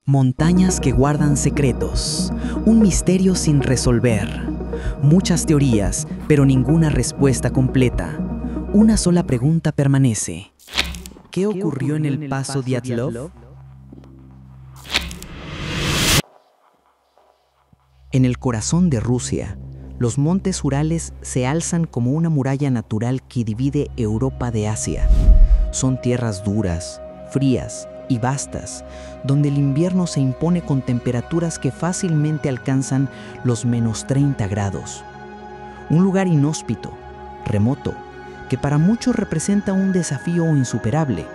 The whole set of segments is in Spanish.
Montañas que guardan secretos, un misterio sin resolver. Muchas teorías, pero ninguna respuesta completa. Una sola pregunta permanece. ¿Qué ocurrió en el paso Dyatlov? En el corazón de Rusia, los montes Urales se alzan como una muralla natural que divide Europa de Asia. Son tierras duras, frías y vastas, donde el invierno se impone con temperaturas que fácilmente alcanzan los -30 grados. Un lugar inhóspito, remoto, que para muchos representa un desafío insuperable,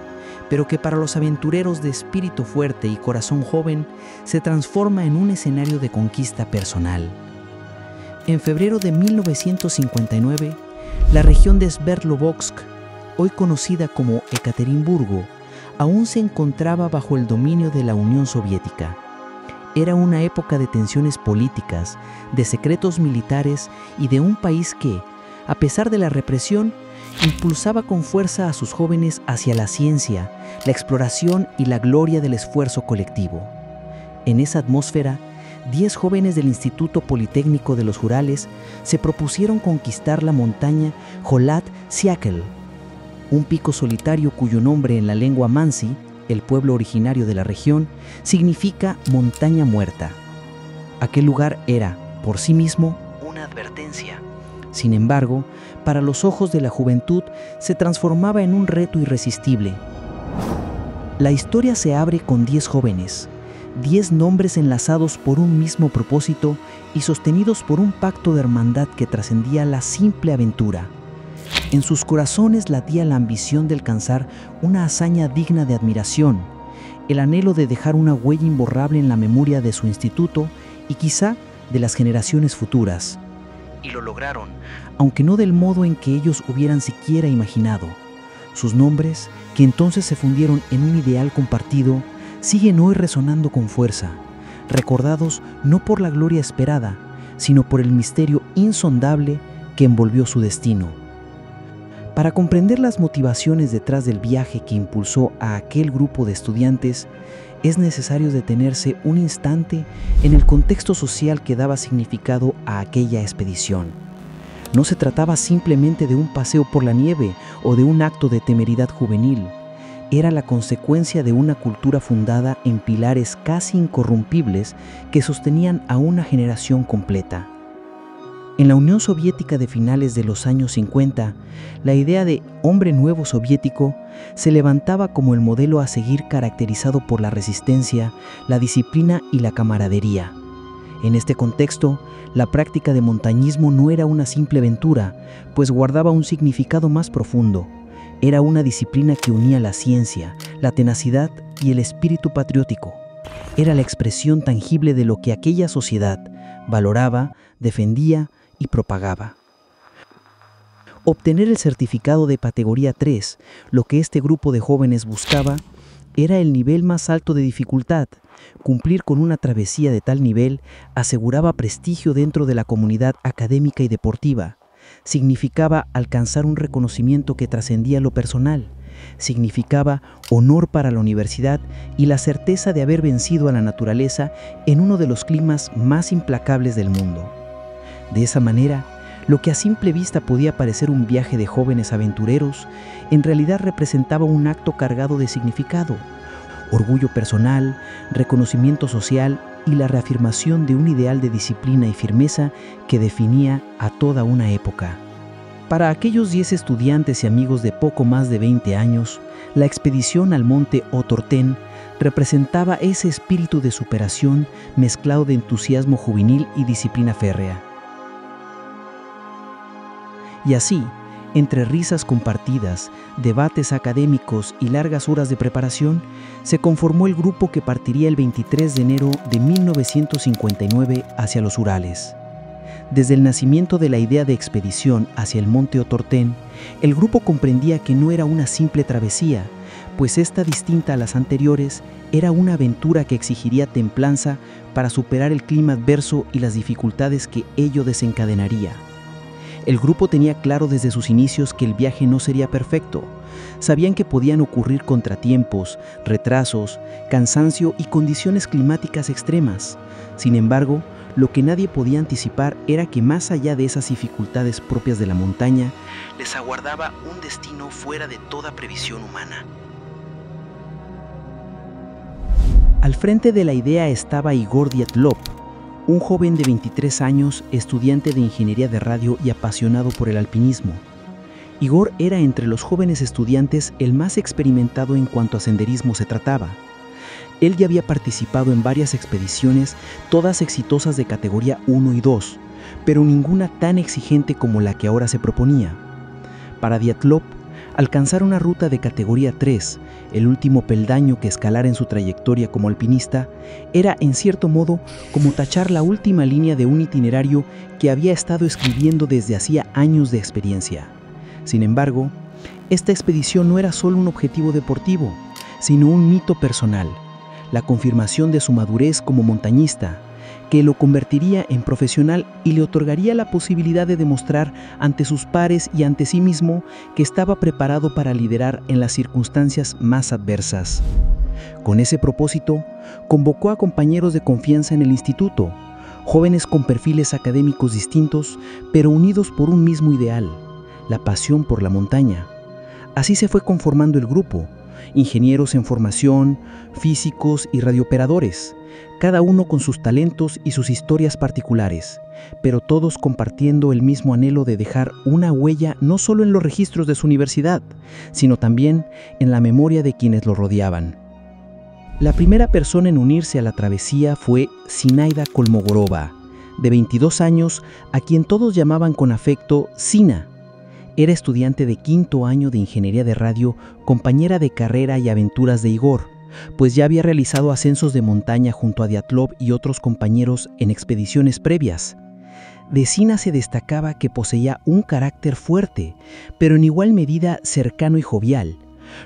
pero que para los aventureros de espíritu fuerte y corazón joven se transforma en un escenario de conquista personal. En febrero de 1959, la región de Sverdlovsk, hoy conocida como Ekaterimburgo, aún se encontraba bajo el dominio de la Unión Soviética. Era una época de tensiones políticas, de secretos militares y de un país que, a pesar de la represión, impulsaba con fuerza a sus jóvenes hacia la ciencia, la exploración y la gloria del esfuerzo colectivo. En esa atmósfera, 10 jóvenes del Instituto Politécnico de los Urales se propusieron conquistar la montaña Kholat-Syakhl, un pico solitario cuyo nombre en la lengua mansi, el pueblo originario de la región, significa montaña muerta. Aquel lugar era, por sí mismo, una advertencia. Sin embargo, para los ojos de la juventud, se transformaba en un reto irresistible. La historia se abre con 10 jóvenes, 10 nombres enlazados por un mismo propósito y sostenidos por un pacto de hermandad que trascendía la simple aventura. En sus corazones latía la ambición de alcanzar una hazaña digna de admiración, el anhelo de dejar una huella imborrable en la memoria de su instituto y quizá de las generaciones futuras. Y lo lograron, aunque no del modo en que ellos hubieran siquiera imaginado. Sus nombres, que entonces se fundieron en un ideal compartido, siguen hoy resonando con fuerza, recordados no por la gloria esperada, sino por el misterio insondable que envolvió su destino. Para comprender las motivaciones detrás del viaje que impulsó a aquel grupo de estudiantes, es necesario detenerse un instante en el contexto social que daba significado a aquella expedición. No se trataba simplemente de un paseo por la nieve o de un acto de temeridad juvenil. Era la consecuencia de una cultura fundada en pilares casi incorrompibles que sostenían a una generación completa. En la Unión Soviética de finales de los años 50, la idea de hombre nuevo soviético se levantaba como el modelo a seguir, caracterizado por la resistencia, la disciplina y la camaradería. En este contexto, la práctica de montañismo no era una simple aventura, pues guardaba un significado más profundo. Era una disciplina que unía la ciencia, la tenacidad y el espíritu patriótico. Era la expresión tangible de lo que aquella sociedad valoraba, defendía y propagaba. Obtener el certificado de categoría 3, lo que este grupo de jóvenes buscaba, era el nivel más alto de dificultad. Cumplir con una travesía de tal nivel aseguraba prestigio dentro de la comunidad académica y deportiva. Significaba alcanzar un reconocimiento que trascendía lo personal. Significaba honor para la universidad y la certeza de haber vencido a la naturaleza en uno de los climas más implacables del mundo. De esa manera, lo que a simple vista podía parecer un viaje de jóvenes aventureros, en realidad representaba un acto cargado de significado, orgullo personal, reconocimiento social y la reafirmación de un ideal de disciplina y firmeza que definía a toda una época. Para aquellos 10 estudiantes y amigos de poco más de 20 años, la expedición al monte Otorten representaba ese espíritu de superación mezclado de entusiasmo juvenil y disciplina férrea. Y así, entre risas compartidas, debates académicos y largas horas de preparación, se conformó el grupo que partiría el 23 de enero de 1959 hacia los Urales. Desde el nacimiento de la idea de expedición hacia el monte Otorten, el grupo comprendía que no era una simple travesía, pues esta, distinta a las anteriores, era una aventura que exigiría templanza para superar el clima adverso y las dificultades que ello desencadenaría. El grupo tenía claro desde sus inicios que el viaje no sería perfecto. Sabían que podían ocurrir contratiempos, retrasos, cansancio y condiciones climáticas extremas. Sin embargo, lo que nadie podía anticipar era que más allá de esas dificultades propias de la montaña, les aguardaba un destino fuera de toda previsión humana. Al frente de la idea estaba Igor Dyatlov, un joven de 23 años, estudiante de ingeniería de radio y apasionado por el alpinismo. Igor era entre los jóvenes estudiantes el más experimentado en cuanto a senderismo se trataba. Él ya había participado en varias expediciones, todas exitosas de categoría 1 y 2, pero ninguna tan exigente como la que ahora se proponía. Para Dyatlov, alcanzar una ruta de categoría 3, el último peldaño que escalar en su trayectoria como alpinista, era en cierto modo como tachar la última línea de un itinerario que había estado escribiendo desde hacía años de experiencia. Sin embargo, esta expedición no era solo un objetivo deportivo, sino un mito personal, la confirmación de su madurez como montañista, que lo convertiría en profesional y le otorgaría la posibilidad de demostrar ante sus pares y ante sí mismo que estaba preparado para liderar en las circunstancias más adversas. Con ese propósito, convocó a compañeros de confianza en el instituto, jóvenes con perfiles académicos distintos, pero unidos por un mismo ideal, la pasión por la montaña. Así se fue conformando el grupo, ingenieros en formación, físicos y radiooperadores, cada uno con sus talentos y sus historias particulares, pero todos compartiendo el mismo anhelo de dejar una huella no solo en los registros de su universidad, sino también en la memoria de quienes lo rodeaban. La primera persona en unirse a la travesía fue Zinaida Kolmogorova, de 22 años, a quien todos llamaban con afecto Zina. Era estudiante de 5º año de ingeniería de radio, compañera de carrera y aventuras de Igor, pues ya había realizado ascensos de montaña junto a Dyatlov y otros compañeros en expediciones previas. De Zina se destacaba que poseía un carácter fuerte, pero en igual medida cercano y jovial,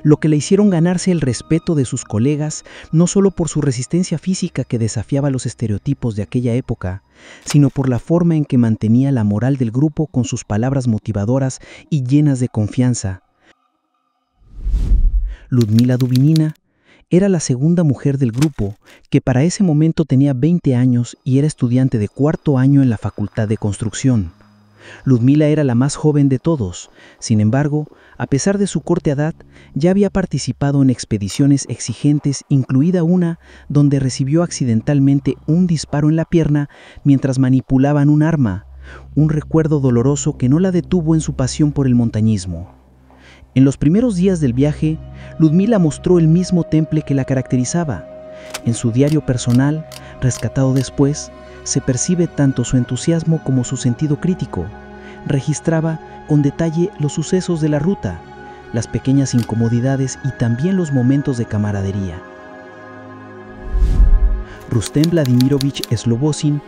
lo que le hicieron ganarse el respeto de sus colegas no solo por su resistencia física que desafiaba los estereotipos de aquella época, sino por la forma en que mantenía la moral del grupo con sus palabras motivadoras y llenas de confianza. Ludmila Dubinina era la segunda mujer del grupo, que para ese momento tenía 20 años y era estudiante de 4º año en la Facultad de Construcción. Ludmila era la más joven de todos. Sin embargo, a pesar de su corta edad, ya había participado en expediciones exigentes, incluida una donde recibió accidentalmente un disparo en la pierna mientras manipulaban un arma, un recuerdo doloroso que no la detuvo en su pasión por el montañismo. En los primeros días del viaje, Ludmila mostró el mismo temple que la caracterizaba. En su diario personal, rescatado después, se percibe tanto su entusiasmo como su sentido crítico. Registraba con detalle los sucesos de la ruta, las pequeñas incomodidades y también los momentos de camaradería. Rustem Vladimirovich Slobozhin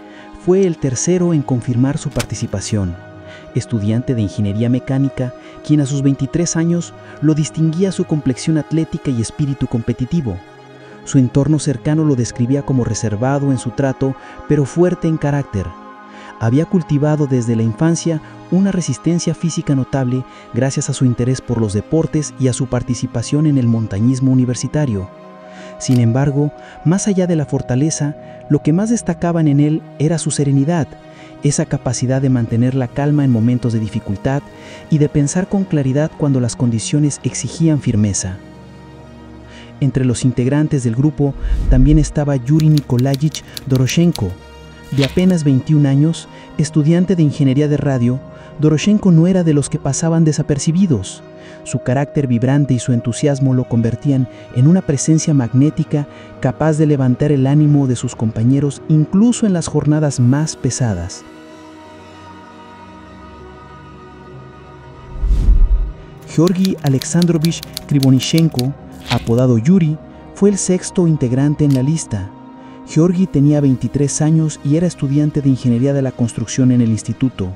fue el tercero en confirmar su participación, estudiante de ingeniería mecánica, quien a sus 23 años lo distinguía su complexión atlética y espíritu competitivo. Su entorno cercano lo describía como reservado en su trato, pero fuerte en carácter. Había cultivado desde la infancia una resistencia física notable gracias a su interés por los deportes y a su participación en el montañismo universitario. Sin embargo, más allá de la fortaleza, lo que más destacaban en él era su serenidad, esa capacidad de mantener la calma en momentos de dificultad y de pensar con claridad cuando las condiciones exigían firmeza. Entre los integrantes del grupo también estaba Yuri Nikolayich Doroshenko. De apenas 21 años, estudiante de ingeniería de radio, Doroshenko no era de los que pasaban desapercibidos. Su carácter vibrante y su entusiasmo lo convertían en una presencia magnética capaz de levantar el ánimo de sus compañeros incluso en las jornadas más pesadas. Georgi Alexandrovich Krivonishenko, apodado Yuri, fue el sexto integrante en la lista. Georgi tenía 23 años y era estudiante de ingeniería de la construcción en el instituto.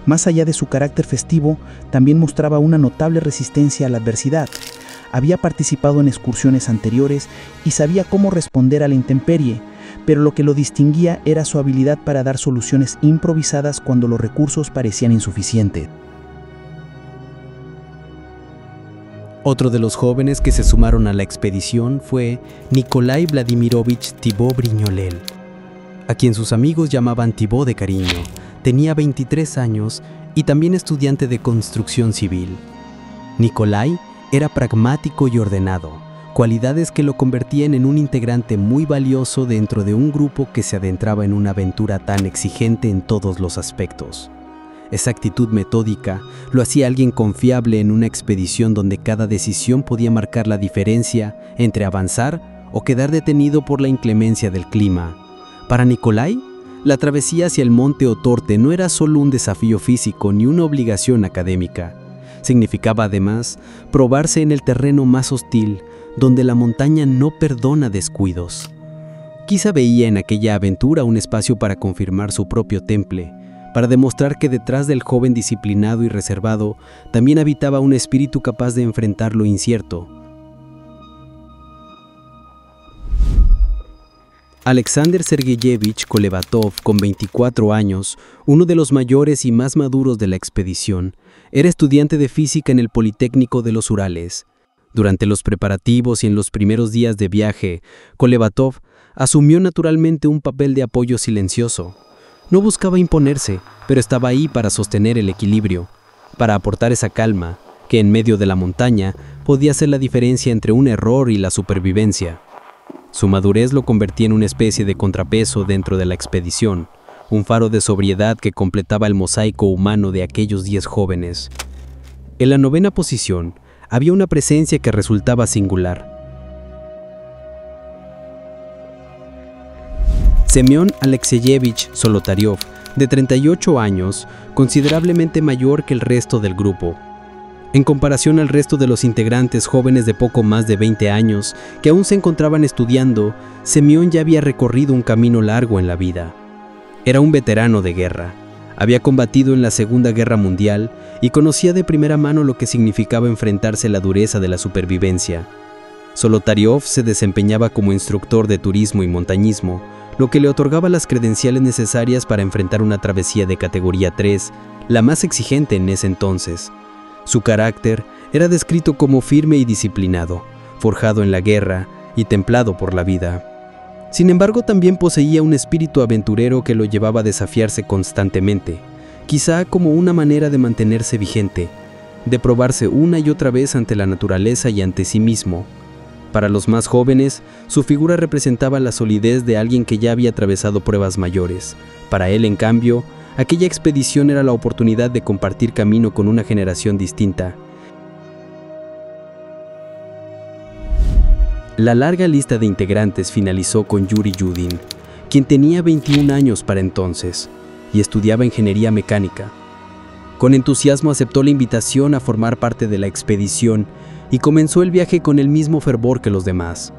Más allá de su carácter festivo, también mostraba una notable resistencia a la adversidad. Había participado en excursiones anteriores y sabía cómo responder a la intemperie, pero lo que lo distinguía era su habilidad para dar soluciones improvisadas cuando los recursos parecían insuficientes. Otro de los jóvenes que se sumaron a la expedición fue Nikolai Vladimirovich Thibault-Brignolel, a quien sus amigos llamaban Thibault de cariño. Tenía 23 años y también estudiante de construcción civil. Nikolai era pragmático y ordenado, cualidades que lo convertían en un integrante muy valioso dentro de un grupo que se adentraba en una aventura tan exigente en todos los aspectos. Esa actitud metódica lo hacía alguien confiable en una expedición donde cada decisión podía marcar la diferencia entre avanzar o quedar detenido por la inclemencia del clima. Para Nikolai, la travesía hacia el monte Otorte no era solo un desafío físico ni una obligación académica. Significaba además probarse en el terreno más hostil, donde la montaña no perdona descuidos. Quizá veía en aquella aventura un espacio para confirmar su propio temple, para demostrar que detrás del joven disciplinado y reservado también habitaba un espíritu capaz de enfrentar lo incierto. Alexander Sergeyevich Kolevatov, con 24 años, uno de los mayores y más maduros de la expedición, era estudiante de física en el Politécnico de los Urales. Durante los preparativos y en los primeros días de viaje, Kolevatov asumió naturalmente un papel de apoyo silencioso. No buscaba imponerse, pero estaba ahí para sostener el equilibrio, para aportar esa calma que en medio de la montaña podía hacer la diferencia entre un error y la supervivencia. Su madurez lo convertía en una especie de contrapeso dentro de la expedición, un faro de sobriedad que completaba el mosaico humano de aquellos 10 jóvenes. En la 9ª posición había una presencia que resultaba singular. Semyon Alexeyevich Zolotaryov, de 38 años, considerablemente mayor que el resto del grupo. En comparación al resto de los integrantes jóvenes de poco más de 20 años que aún se encontraban estudiando, Semyon ya había recorrido un camino largo en la vida. Era un veterano de guerra. Había combatido en la Segunda Guerra Mundial y conocía de primera mano lo que significaba enfrentarse a la dureza de la supervivencia. Zolotaryov se desempeñaba como instructor de turismo y montañismo, lo que le otorgaba las credenciales necesarias para enfrentar una travesía de categoría 3, la más exigente en ese entonces. Su carácter era descrito como firme y disciplinado, forjado en la guerra y templado por la vida. Sin embargo, también poseía un espíritu aventurero que lo llevaba a desafiarse constantemente, quizá como una manera de mantenerse vigente, de probarse una y otra vez ante la naturaleza y ante sí mismo. Para los más jóvenes, su figura representaba la solidez de alguien que ya había atravesado pruebas mayores. Para él, en cambio, aquella expedición era la oportunidad de compartir camino con una generación distinta. La larga lista de integrantes finalizó con Yuri Yudin, quien tenía 21 años para entonces y estudiaba ingeniería mecánica. Con entusiasmo aceptó la invitación a formar parte de la expedición y comenzó el viaje con el mismo fervor que los demás.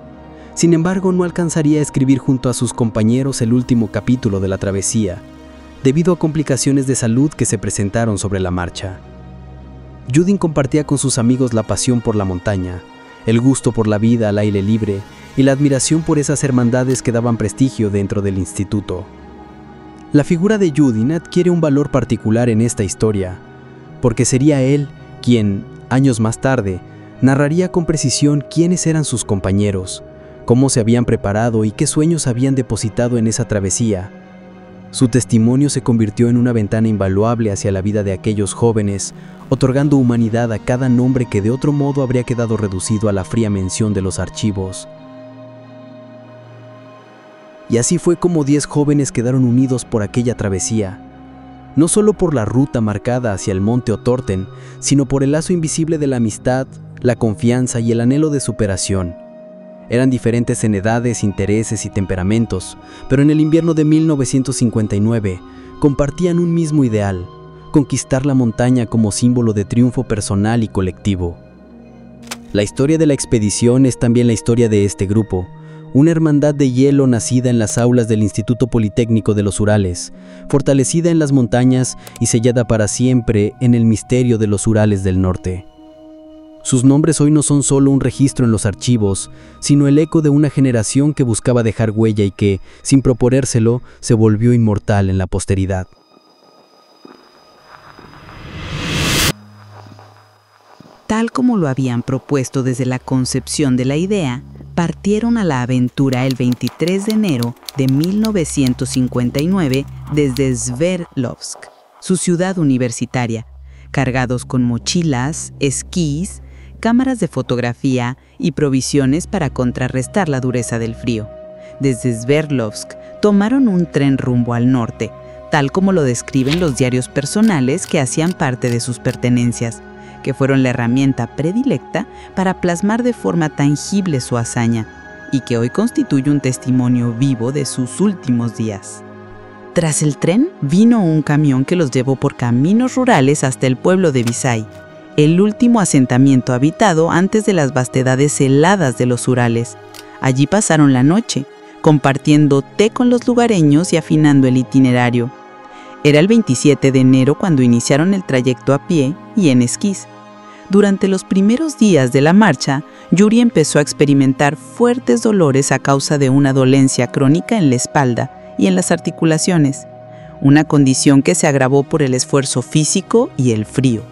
Sin embargo, no alcanzaría a escribir junto a sus compañeros el último capítulo de la travesía, debido a complicaciones de salud que se presentaron sobre la marcha. Yudin compartía con sus amigos la pasión por la montaña, el gusto por la vida al aire libre y la admiración por esas hermandades que daban prestigio dentro del instituto. La figura de Yudin adquiere un valor particular en esta historia, porque sería él quien, años más tarde, narraría con precisión quiénes eran sus compañeros, cómo se habían preparado y qué sueños habían depositado en esa travesía. Su testimonio se convirtió en una ventana invaluable hacia la vida de aquellos jóvenes, otorgando humanidad a cada nombre que de otro modo habría quedado reducido a la fría mención de los archivos. Y así fue como 10 jóvenes quedaron unidos por aquella travesía, no solo por la ruta marcada hacia el monte Otorten, sino por el lazo invisible de la amistad, la confianza y el anhelo de superación. Eran diferentes en edades, intereses y temperamentos, pero en el invierno de 1959 compartían un mismo ideal: conquistar la montaña como símbolo de triunfo personal y colectivo. La historia de la expedición es también la historia de este grupo, una hermandad de hielo nacida en las aulas del Instituto Politécnico de los Urales, fortalecida en las montañas y sellada para siempre en el misterio de los Urales del Norte. Sus nombres hoy no son solo un registro en los archivos, sino el eco de una generación que buscaba dejar huella y que, sin proponérselo, se volvió inmortal en la posteridad. Tal como lo habían propuesto desde la concepción de la idea, partieron a la aventura el 23 de enero de 1959 desde Sverdlovsk, su ciudad universitaria, cargados con mochilas, esquís, cámaras de fotografía y provisiones para contrarrestar la dureza del frío. Desde Sverdlovsk tomaron un tren rumbo al norte, tal como lo describen los diarios personales que hacían parte de sus pertenencias, que fueron la herramienta predilecta para plasmar de forma tangible su hazaña y que hoy constituye un testimonio vivo de sus últimos días. Tras el tren, vino un camión que los llevó por caminos rurales hasta el pueblo de Visay, el último asentamiento habitado antes de las vastedades heladas de los Urales. Allí pasaron la noche, compartiendo té con los lugareños y afinando el itinerario. Era el 27 de enero cuando iniciaron el trayecto a pie y en esquís. Durante los primeros días de la marcha, Yuri empezó a experimentar fuertes dolores a causa de una dolencia crónica en la espalda y en las articulaciones, una condición que se agravó por el esfuerzo físico y el frío.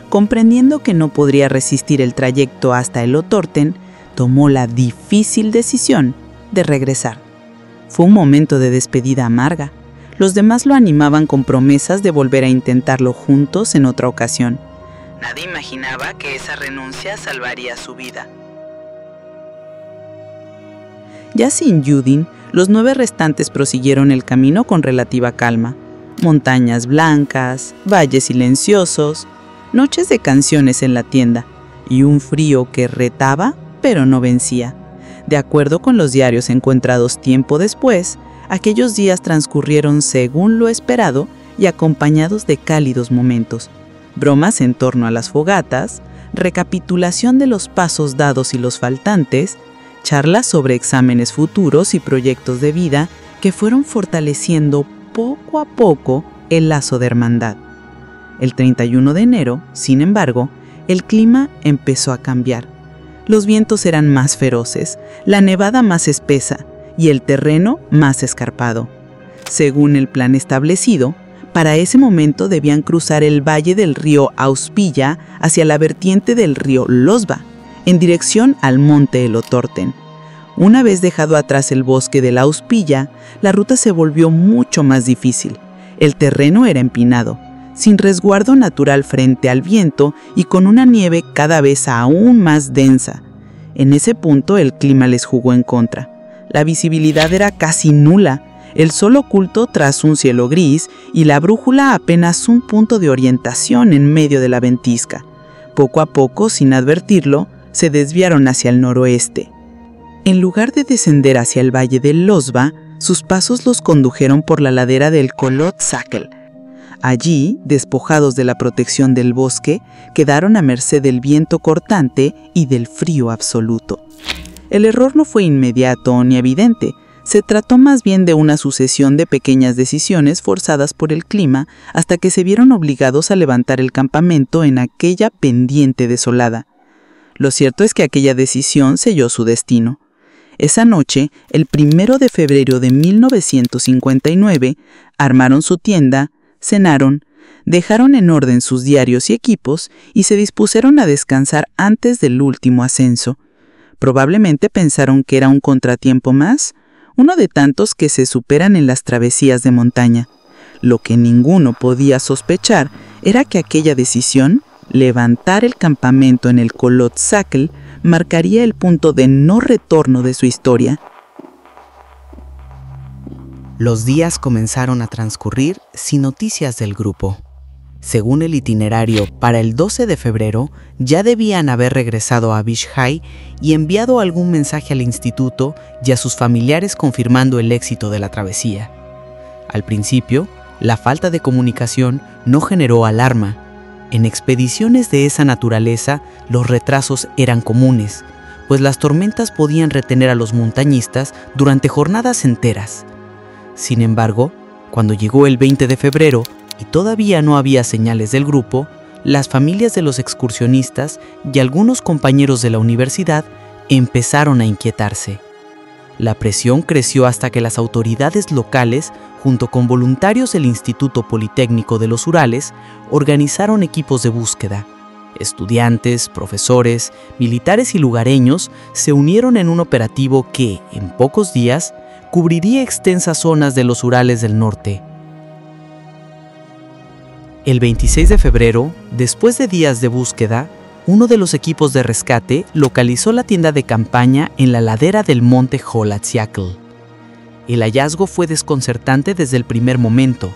Comprendiendo que no podría resistir el trayecto hasta el Otorten, tomó la difícil decisión de regresar. Fue un momento de despedida amarga. Los demás lo animaban con promesas de volver a intentarlo juntos en otra ocasión. Nadie imaginaba que esa renuncia salvaría su vida. Ya sin Yudin, los 9 restantes prosiguieron el camino con relativa calma. Montañas blancas, valles silenciosos, noches de canciones en la tienda y un frío que retaba pero no vencía. De acuerdo con los diarios encontrados tiempo después, aquellos días transcurrieron según lo esperado y acompañados de cálidos momentos. Bromas en torno a las fogatas, recapitulación de los pasos dados y los faltantes, charlas sobre exámenes futuros y proyectos de vida que fueron fortaleciendo poco a poco el lazo de hermandad. El 31 de enero, sin embargo, el clima empezó a cambiar. Los vientos eran más feroces, la nevada más espesa y el terreno más escarpado. Según el plan establecido, para ese momento debían cruzar el valle del río Auspilla hacia la vertiente del río Losva, en dirección al monte El Otorten. Una vez dejado atrás el bosque de la Auspilla, la ruta se volvió mucho más difícil. El terreno era empinado, sin resguardo natural frente al viento y con una nieve cada vez aún más densa. En ese punto el clima les jugó en contra. La visibilidad era casi nula, el sol oculto tras un cielo gris y la brújula apenas un punto de orientación en medio de la ventisca. Poco a poco, sin advertirlo, se desviaron hacia el noroeste. En lugar de descender hacia el valle del Losva, sus pasos los condujeron por la ladera del Kolot-Sakel. Allí, despojados de la protección del bosque, quedaron a merced del viento cortante y del frío absoluto. El error no fue inmediato ni evidente. Se trató más bien de una sucesión de pequeñas decisiones forzadas por el clima hasta que se vieron obligados a levantar el campamento en aquella pendiente desolada. Lo cierto es que aquella decisión selló su destino. Esa noche, el 1 de febrero de 1959, armaron su tienda, cenaron, dejaron en orden sus diarios y equipos y se dispusieron a descansar antes del último ascenso. Probablemente pensaron que era un contratiempo más, uno de tantos que se superan en las travesías de montaña. Lo que ninguno podía sospechar era que aquella decisión, levantar el campamento en el Kolot-Sakel, marcaría el punto de no retorno de su historia. Los días comenzaron a transcurrir sin noticias del grupo. Según el itinerario, para el 12 de febrero ya debían haber regresado a Vizhai y enviado algún mensaje al instituto y a sus familiares confirmando el éxito de la travesía. Al principio, la falta de comunicación no generó alarma. En expediciones de esa naturaleza, los retrasos eran comunes, pues las tormentas podían retener a los montañistas durante jornadas enteras. Sin embargo, cuando llegó el 20 de febrero y todavía no había señales del grupo, las familias de los excursionistas y algunos compañeros de la universidad empezaron a inquietarse. La presión creció hasta que las autoridades locales, junto con voluntarios del Instituto Politécnico de los Urales, organizaron equipos de búsqueda. Estudiantes, profesores, militares y lugareños se unieron en un operativo que, en pocos días, cubriría extensas zonas de los Urales del norte. El 26 de febrero, después de días de búsqueda, uno de los equipos de rescate localizó la tienda de campaña en la ladera del monte Xolahtziakl. El hallazgo fue desconcertante desde el primer momento,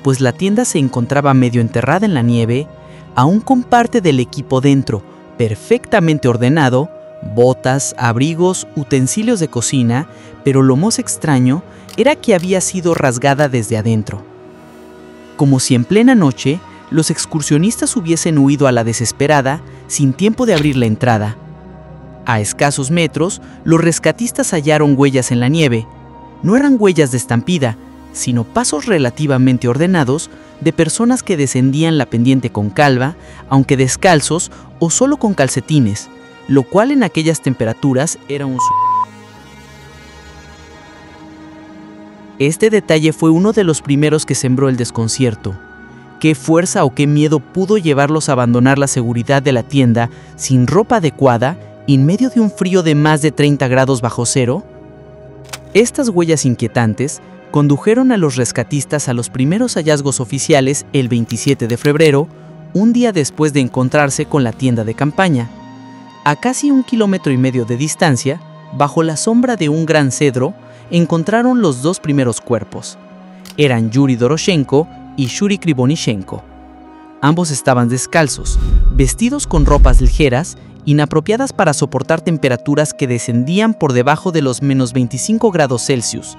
pues la tienda se encontraba medio enterrada en la nieve, aún con parte del equipo dentro, perfectamente ordenado, botas, abrigos, utensilios de cocina, pero lo más extraño era que había sido rasgada desde adentro. Como si en plena noche, los excursionistas hubiesen huido a la desesperada, sin tiempo de abrir la entrada. A escasos metros, los rescatistas hallaron huellas en la nieve. No eran huellas de estampida, sino pasos relativamente ordenados de personas que descendían la pendiente con calva, aunque descalzos o solo con calcetines, lo cual en aquellas temperaturas era un... Este detalle fue uno de los primeros que sembró el desconcierto. ¿Qué fuerza o qué miedo pudo llevarlos a abandonar la seguridad de la tienda sin ropa adecuada, en medio de un frío de más de 30 grados bajo cero? Estas huellas inquietantes condujeron a los rescatistas a los primeros hallazgos oficiales el 27 de febrero, un día después de encontrarse con la tienda de campaña. A casi 1,5 kilómetros de distancia, bajo la sombra de un gran cedro, encontraron los dos primeros cuerpos. Eran Yuri Doroshenko y Shuri Krivonichenko. Ambos estaban descalzos, vestidos con ropas ligeras, inapropiadas para soportar temperaturas que descendían por debajo de los menos 25 grados Celsius.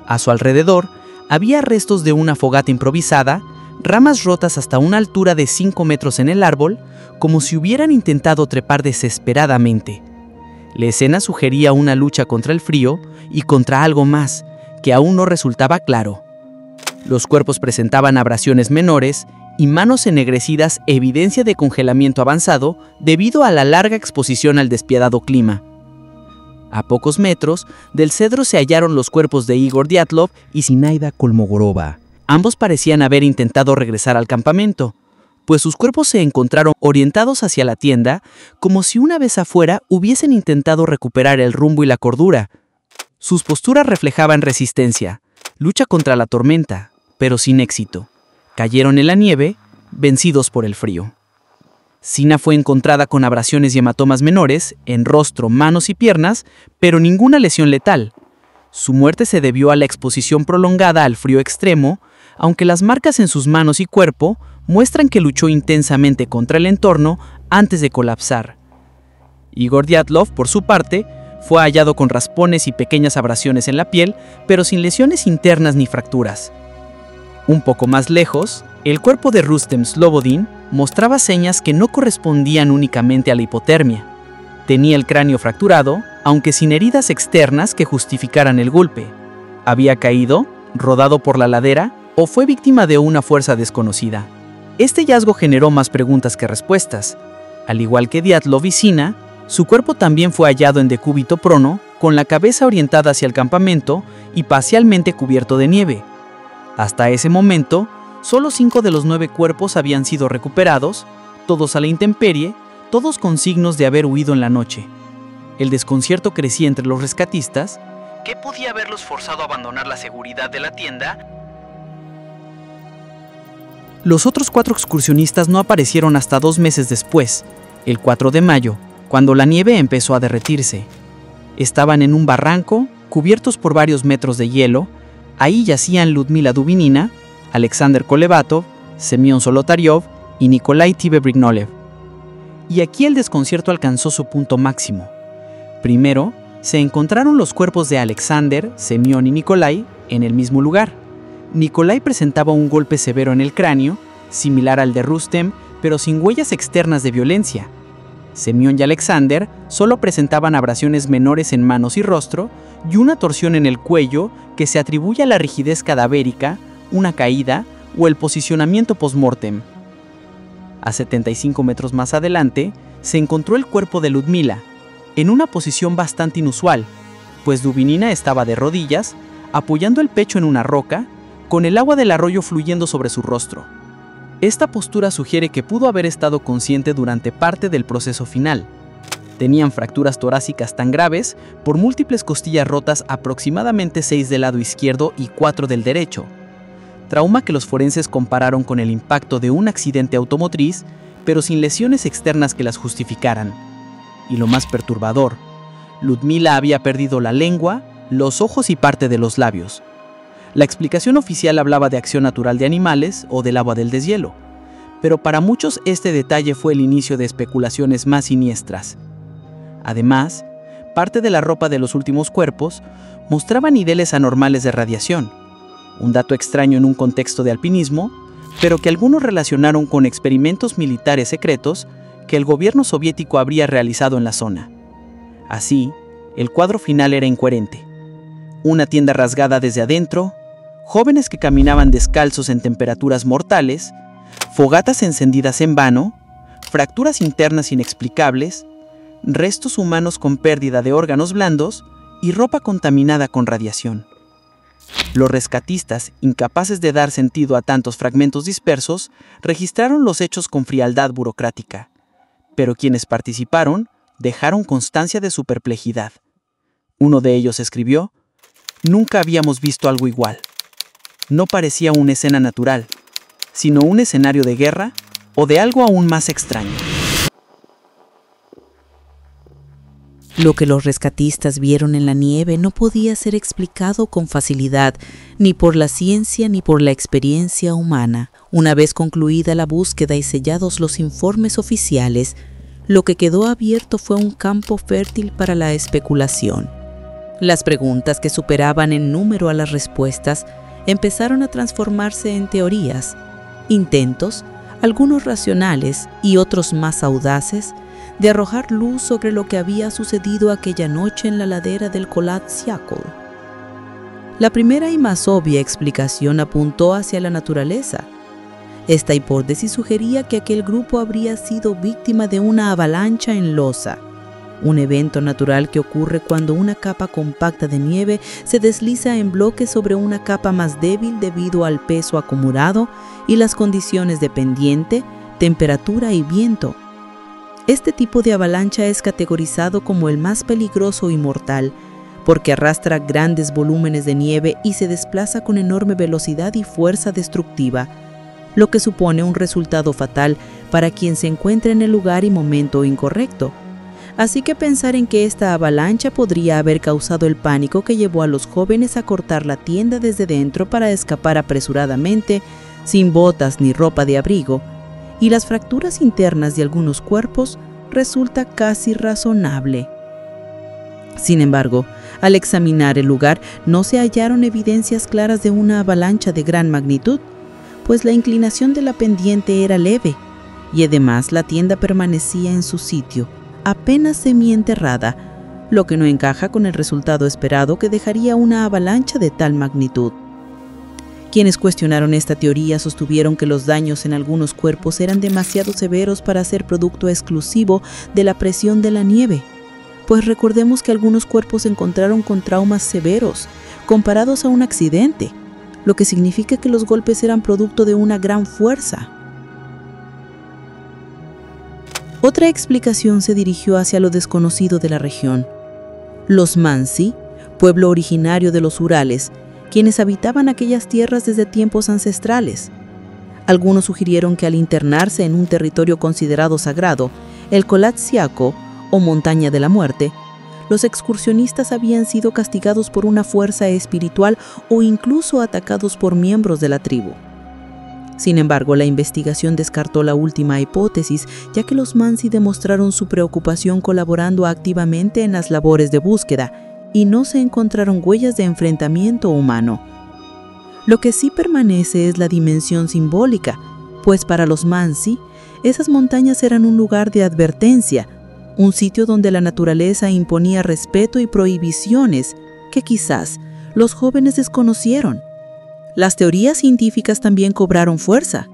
A su alrededor había restos de una fogata improvisada, ramas rotas hasta una altura de 5 metros en el árbol, como si hubieran intentado trepar desesperadamente. La escena sugería una lucha contra el frío y contra algo más, que aún no resultaba claro. Los cuerpos presentaban abrasiones menores y manos ennegrecidas, evidencia de congelamiento avanzado debido a la larga exposición al despiadado clima. A pocos metros del cedro se hallaron los cuerpos de Igor Dyatlov y Zinaida Kolmogorova. Ambos parecían haber intentado regresar al campamento, pues sus cuerpos se encontraron orientados hacia la tienda, como si una vez afuera hubiesen intentado recuperar el rumbo y la cordura. Sus posturas reflejaban resistencia, lucha contra la tormenta, pero sin éxito. Cayeron en la nieve, vencidos por el frío. Zina fue encontrada con abrasiones y hematomas menores en rostro, manos y piernas, pero ninguna lesión letal. Su muerte se debió a la exposición prolongada al frío extremo, aunque las marcas en sus manos y cuerpo muestran que luchó intensamente contra el entorno antes de colapsar. Igor Dyatlov, por su parte, fue hallado con raspones y pequeñas abrasiones en la piel, pero sin lesiones internas ni fracturas. Un poco más lejos, el cuerpo de Rustem Slobodin mostraba señas que no correspondían únicamente a la hipotermia. Tenía el cráneo fracturado, aunque sin heridas externas que justificaran el golpe. ¿Había caído, rodado por la ladera, o fue víctima de una fuerza desconocida? Este hallazgo generó más preguntas que respuestas. Al igual que Dyatlov y Zina, su cuerpo también fue hallado en decúbito prono, con la cabeza orientada hacia el campamento y parcialmente cubierto de nieve. Hasta ese momento, solo 5 de los 9 cuerpos habían sido recuperados, todos a la intemperie, todos con signos de haber huido en la noche. El desconcierto crecía entre los rescatistas. ¿Qué podía haberlos forzado a abandonar la seguridad de la tienda? Los otros 4 excursionistas no aparecieron hasta 2 meses después, el 4 de mayo, cuando la nieve empezó a derretirse. Estaban en un barranco, cubiertos por varios metros de hielo. Ahí yacían Ludmila Dubinina, Alexander Kolevatov, Semyon Solotaryov y Nikolai Tibebrignolev. Y aquí el desconcierto alcanzó su punto máximo. Primero, se encontraron los cuerpos de Alexander, Semyon y Nikolai en el mismo lugar. Nikolai presentaba un golpe severo en el cráneo, similar al de Rustem, pero sin huellas externas de violencia. Semyon y Alexander solo presentaban abrasiones menores en manos y rostro y una torsión en el cuello que se atribuye a la rigidez cadavérica, una caída o el posicionamiento post-mortem. A 75 metros más adelante, se encontró el cuerpo de Ludmila, en una posición bastante inusual, pues Dubinina estaba de rodillas, apoyando el pecho en una roca, con el agua del arroyo fluyendo sobre su rostro. Esta postura sugiere que pudo haber estado consciente durante parte del proceso final. Tenían fracturas torácicas tan graves por múltiples costillas rotas, aproximadamente 6 del lado izquierdo y 4 del derecho. Trauma que los forenses compararon con el impacto de un accidente automotriz, pero sin lesiones externas que las justificaran. Y lo más perturbador, Ludmila había perdido la lengua, los ojos y parte de los labios. La explicación oficial hablaba de acción natural de animales o del agua del deshielo, pero para muchos este detalle fue el inicio de especulaciones más siniestras. Además, parte de la ropa de los últimos cuerpos mostraba niveles anormales de radiación, un dato extraño en un contexto de alpinismo, pero que algunos relacionaron con experimentos militares secretos que el gobierno soviético habría realizado en la zona. Así, el cuadro final era incoherente. Una tienda rasgada desde adentro, jóvenes que caminaban descalzos en temperaturas mortales, fogatas encendidas en vano, fracturas internas inexplicables, restos humanos con pérdida de órganos blandos y ropa contaminada con radiación. Los rescatistas, incapaces de dar sentido a tantos fragmentos dispersos, registraron los hechos con frialdad burocrática, pero quienes participaron dejaron constancia de su perplejidad. Uno de ellos escribió: «Nunca habíamos visto algo igual. No parecía una escena natural, sino un escenario de guerra o de algo aún más extraño». Lo que los rescatistas vieron en la nieve no podía ser explicado con facilidad, ni por la ciencia ni por la experiencia humana. Una vez concluida la búsqueda y sellados los informes oficiales, lo que quedó abierto fue un campo fértil para la especulación. Las preguntas, que superaban en número a las respuestas, empezaron a transformarse en teorías, intentos, algunos racionales y otros más audaces, de arrojar luz sobre lo que había sucedido aquella noche en la ladera del Kholat Syakhl. La primera y más obvia explicación apuntó hacia la naturaleza. Esta hipótesis sugería que aquel grupo habría sido víctima de una avalancha en losa, un evento natural que ocurre cuando una capa compacta de nieve se desliza en bloque sobre una capa más débil debido al peso acumulado y las condiciones de pendiente, temperatura y viento. Este tipo de avalancha es categorizado como el más peligroso y mortal, porque arrastra grandes volúmenes de nieve y se desplaza con enorme velocidad y fuerza destructiva, lo que supone un resultado fatal para quien se encuentra en el lugar y momento incorrecto. Así que pensar en que esta avalancha podría haber causado el pánico que llevó a los jóvenes a cortar la tienda desde dentro para escapar apresuradamente, sin botas ni ropa de abrigo, y las fracturas internas de algunos cuerpos, resulta casi razonable. Sin embargo, al examinar el lugar no se hallaron evidencias claras de una avalancha de gran magnitud, pues la inclinación de la pendiente era leve, y además la tienda permanecía en su sitio, apenas semienterrada, lo que no encaja con el resultado esperado que dejaría una avalancha de tal magnitud. Quienes cuestionaron esta teoría sostuvieron que los daños en algunos cuerpos eran demasiado severos para ser producto exclusivo de la presión de la nieve, pues recordemos que algunos cuerpos se encontraron con traumas severos, comparados a un accidente, lo que significa que los golpes eran producto de una gran fuerza. Otra explicación se dirigió hacia lo desconocido de la región. Los Mansi, pueblo originario de los Urales, quienes habitaban aquellas tierras desde tiempos ancestrales. Algunos sugirieron que al internarse en un territorio considerado sagrado, el Kholat Syakhl o Montaña de la Muerte, los excursionistas habían sido castigados por una fuerza espiritual o incluso atacados por miembros de la tribu. Sin embargo, la investigación descartó la última hipótesis, ya que los Mansi demostraron su preocupación colaborando activamente en las labores de búsqueda, y no se encontraron huellas de enfrentamiento humano. Lo que sí permanece es la dimensión simbólica, pues para los Mansi, esas montañas eran un lugar de advertencia, un sitio donde la naturaleza imponía respeto y prohibiciones que quizás los jóvenes desconocieron. Las teorías científicas también cobraron fuerza.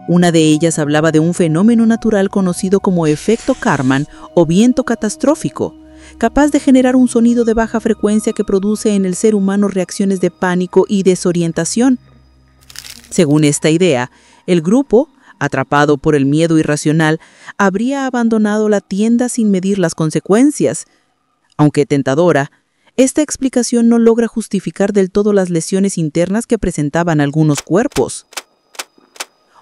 Una de ellas hablaba de un fenómeno natural conocido como efecto Kármán o viento catastrófico, capaz de generar un sonido de baja frecuencia que produce en el ser humano reacciones de pánico y desorientación. Según esta idea, el grupo, atrapado por el miedo irracional, habría abandonado la tienda sin medir las consecuencias. Aunque tentadora, esta explicación no logra justificar del todo las lesiones internas que presentaban algunos cuerpos.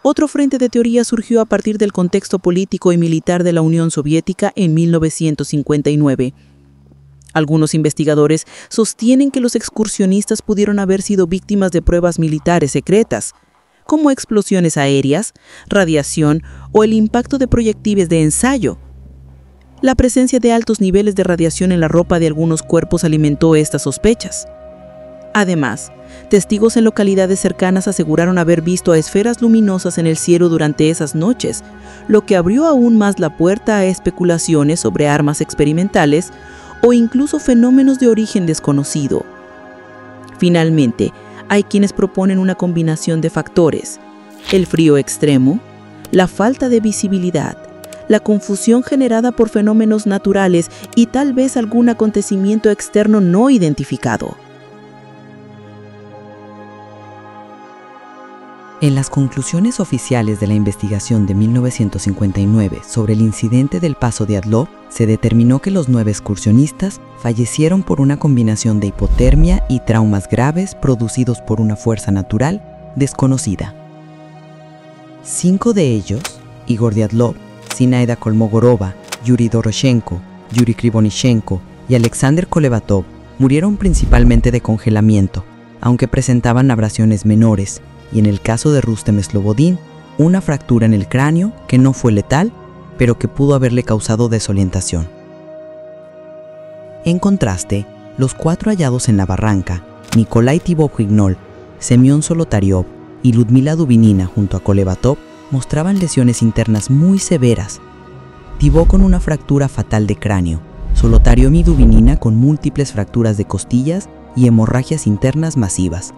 Otro frente de teoría surgió a partir del contexto político y militar de la Unión Soviética en 1959. Algunos investigadores sostienen que los excursionistas pudieron haber sido víctimas de pruebas militares secretas, como explosiones aéreas, radiación o el impacto de proyectiles de ensayo. La presencia de altos niveles de radiación en la ropa de algunos cuerpos alimentó estas sospechas. Además, testigos en localidades cercanas aseguraron haber visto a esferas luminosas en el cielo durante esas noches, lo que abrió aún más la puerta a especulaciones sobre armas experimentales o incluso fenómenos de origen desconocido. Finalmente, hay quienes proponen una combinación de factores: el frío extremo, la falta de visibilidad, la confusión generada por fenómenos naturales y tal vez algún acontecimiento externo no identificado. En las conclusiones oficiales de la investigación de 1959 sobre el incidente del Paso de Adlov, se determinó que los 9 excursionistas fallecieron por una combinación de hipotermia y traumas graves producidos por una fuerza natural desconocida. 5 de ellos, Igor Diatlov, Zinaida Kolmogorova, Yuri Doroshenko, Yuri Krivonichenko y Alexander Kolevatov, murieron principalmente de congelamiento, aunque presentaban abrasiones menores, y en el caso de Rustem Slobodin, una fractura en el cráneo que no fue letal, pero que pudo haberle causado desorientación. En contraste, los 4 hallados en la barranca, Nikolai Tibov-Hrignol, Semyon Solotaryov y Ludmila Dubinina junto a Kolevatov, mostraban lesiones internas muy severas. Tibov con una fractura fatal de cráneo, Solotaryov y Dubinina con múltiples fracturas de costillas y hemorragias internas masivas.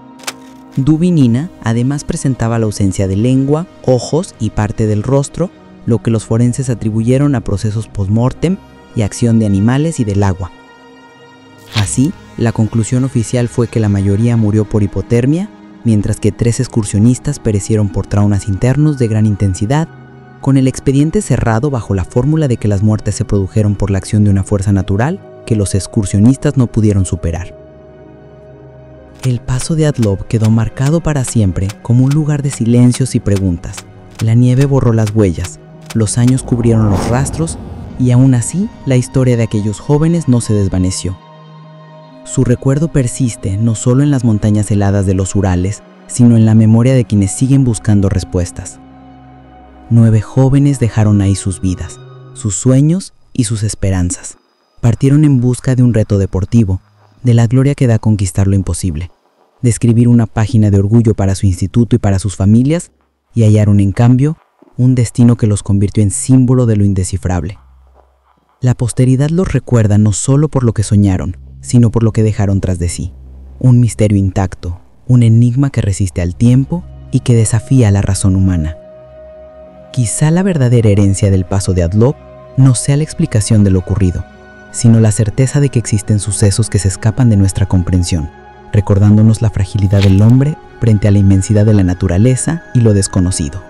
Dubinina además presentaba la ausencia de lengua, ojos y parte del rostro, lo que los forenses atribuyeron a procesos post-mortem y acción de animales y del agua. Así, la conclusión oficial fue que la mayoría murió por hipotermia, mientras que 3 excursionistas perecieron por traumas internos de gran intensidad, con el expediente cerrado bajo la fórmula de que las muertes se produjeron por la acción de una fuerza natural que los excursionistas no pudieron superar. El Paso de Adlov quedó marcado para siempre como un lugar de silencios y preguntas. La nieve borró las huellas, los años cubrieron los rastros y aún así la historia de aquellos jóvenes no se desvaneció. Su recuerdo persiste no solo en las montañas heladas de los Urales, sino en la memoria de quienes siguen buscando respuestas. 9 jóvenes dejaron ahí sus vidas, sus sueños y sus esperanzas. Partieron en busca de un reto deportivo, de la gloria que da conquistar lo imposible, de escribir una página de orgullo para su instituto y para sus familias, y hallaron en cambio un destino que los convirtió en símbolo de lo indescifrable. La posteridad los recuerda no solo por lo que soñaron, sino por lo que dejaron tras de sí. Un misterio intacto, un enigma que resiste al tiempo y que desafía a la razón humana. Quizá la verdadera herencia del Paso de Adlov no sea la explicación de lo ocurrido, sino la certeza de que existen sucesos que se escapan de nuestra comprensión, recordándonos la fragilidad del hombre frente a la inmensidad de la naturaleza y lo desconocido.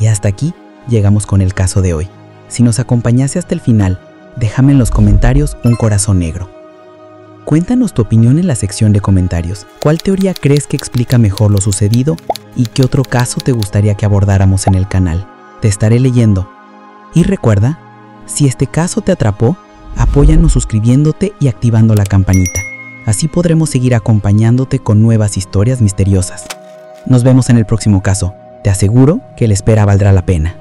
Y hasta aquí llegamos con el caso de hoy. Si nos acompañaste hasta el final, déjame en los comentarios un corazón negro. Cuéntanos tu opinión en la sección de comentarios. ¿Cuál teoría crees que explica mejor lo sucedido y qué otro caso te gustaría que abordáramos en el canal? Te estaré leyendo. Y recuerda, si este caso te atrapó, apóyanos suscribiéndote y activando la campanita. Así podremos seguir acompañándote con nuevas historias misteriosas. Nos vemos en el próximo caso. Te aseguro que la espera valdrá la pena.